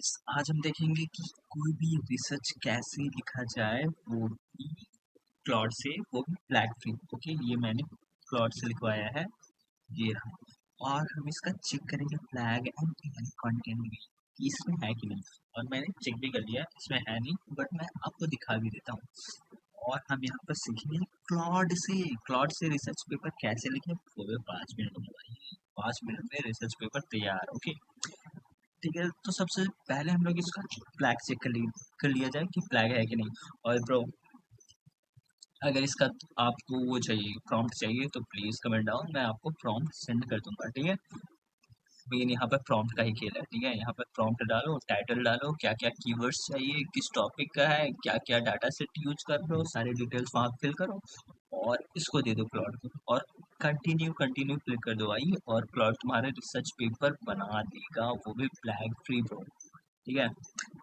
आज हम देखेंगे कि कोई भी रिसर्च कैसे लिखा जाए, वो भी क्लॉड से, वो भी ब्लैक फ्री। ओके, ये मैंने क्लॉड से लिखवाया है, ये रहा। और हम इसका चेक करेंगे फ्लैग एंड कंटेंट भी कि इसमें है कि नहीं। और मैंने चेक भी कर लिया, इसमें है नहीं, बट मैं आपको दिखा भी देता हूँ। और हम यहाँ पर सीखेंगे क्लॉड से रिसर्च पेपर कैसे लिखें, वो भी 5 मिनट में भाई। 5 मिनट में रिसर्च पेपर तैयार। ओके, ठीक है। तो सबसे पहले हम लोग इसका फ्लैग चेक कर लिया जाए कि फ्लैग है कि नहीं। और ब्रो, अगर इसका आपको वो चाहिए, प्रॉम्प्ट चाहिए, तो प्लीज़ कमेंट डाउन, मैं आपको प्रॉम्प्ट सेंड कर दूंगा, ठीक है। मेन यहाँ पर प्रॉम्प्ट का ही खेल है, ठीक है। यहाँ पर प्रॉम्प्ट डालो, टाइटल डालो, क्या क्या कीवर्ड्स चाहिए, किस टॉपिक का है, क्या क्या डाटा सेट यूज कर रहे हो, सारे डिटेल्स वहाँ फिल करो और इसको दे दो प्लॉट को। और कंटिन्यू कंटिन्यू क्लिक कर दो भाई, और प्लॉट तुम्हारे रिसर्च पेपर बना देगा, वो भी फ्लैग फ्री ब्रो, ठीक है।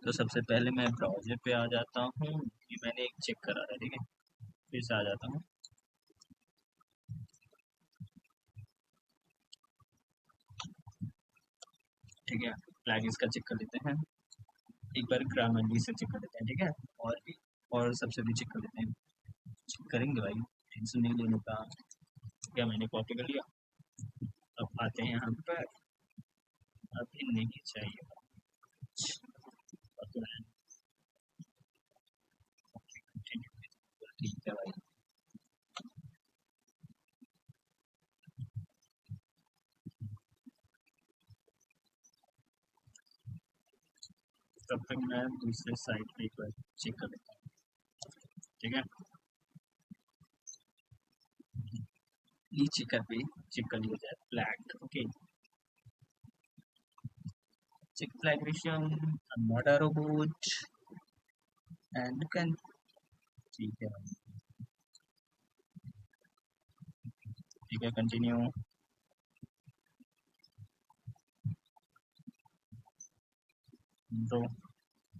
तो सबसे पहले मैं ब्राउज़र पे आ जाता हूँ, ये मैंने एक चेक करा था, ठीक है। फिर से आ जाता हूँ, ठीक है। फ्लैग इसका चेक कर लेते हैं, एक बार ग्रामरली से चेक कर लेते हैं, ठीक है। और भी, और सबसे भी चेक कर लेते हैं, चेक करेंगे भाई, टेंशन नहीं लेने का। क्या मैंने कॉपी कर लिया, अब आते हैं यहाँ पर। अभी नहीं चाहिए, अब ठीक है भाई। तब तक मैं दूसरे साइड पे एक बार चेक कर लेता हूँ, ठीक है। नीचे कर पे चेक कर लिया जाए flag. Okay, check flag vision, I'm not a robot, and you can, ठीक है भाई, ठीक है, कंटिन्यू। तो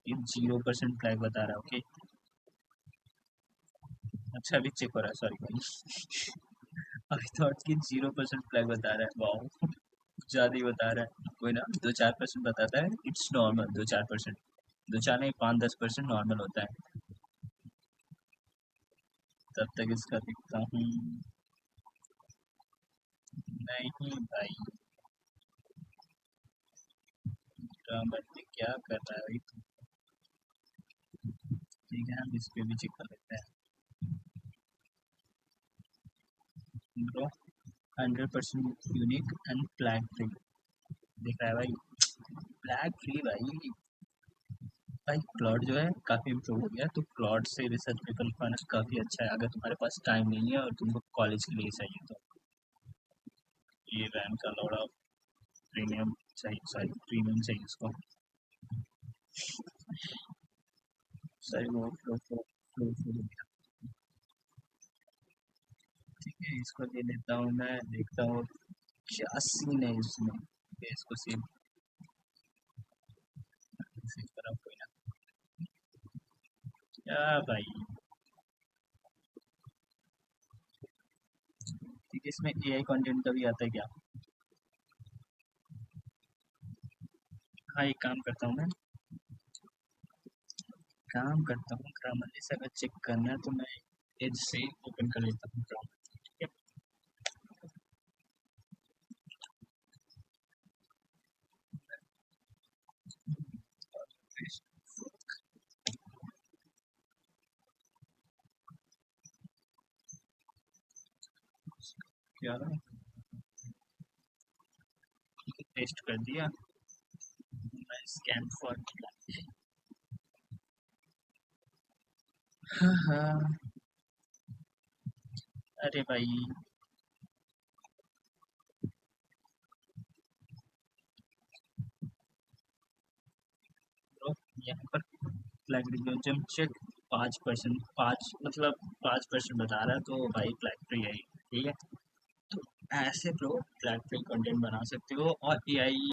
ये 0% फ्लैग बता रहा है। ओके, अच्छा अभी चेक हो रहा है, सॉरी भाई। आई थॉट कि 0% फ्लैग बता रहा है, वाह, ज़्यादा ही बता रहा है। कोई ना, 2-4% बताता है, इट्स नॉर्मल। 2-4%, 2-4 नहीं, 5-10% नॉर्मल होता है। तब तक इसका दिखता हूँ। नहीं भाई, ड्रामा में क्या कर रहा है भाई तू? ठीक है, हम इस पे भी चेक कर लेते हैं bro. 100% unique and flag free दिख रहा है भाई, फ्लैग फ्री भाई। भाई क्लॉड जो है काफ़ी इम्प्रूव हो गया, तो क्लॉड से रिसर्च पेपर लिखवाना काफ़ी अच्छा है, अगर तुम्हारे पास टाइम नहीं है और तुमको कॉलेज के लिए चाहिए तो। ये रैम का लोड़ा प्रीमियम चाहिए, सॉरी प्रीमियम चाहिए इसको। सॉरी, वो फ्लो ठीक है, इसको ले लेता हूँ, मैं देखता हूँ क्या सीन है इसमें। ये इसको सेव सेव करा, कोई ना। क्या भाई, ठीक है, इसमें एआई कंटेंट का भी आता है क्या? हाँ, एक काम करता हूँ ग्रामरली से अगर चेक करना है तो मैं एज से ओपन कर लेता हूँ ग्रामर, ठीक है। क्या टेस्ट कर दिया, मैं स्कैन फॉर। हाँ हाँ, अरे भाई, तो यहाँ पर प्लेगरिज्म चेक 5%, 5 मतलब 5% बता रहा है, तो भाई फ्लैग फ्री है ये, ठीक है। तो ऐसे प्रो फ्लैग फ्री कंटेंट बना सकते हो, और एआई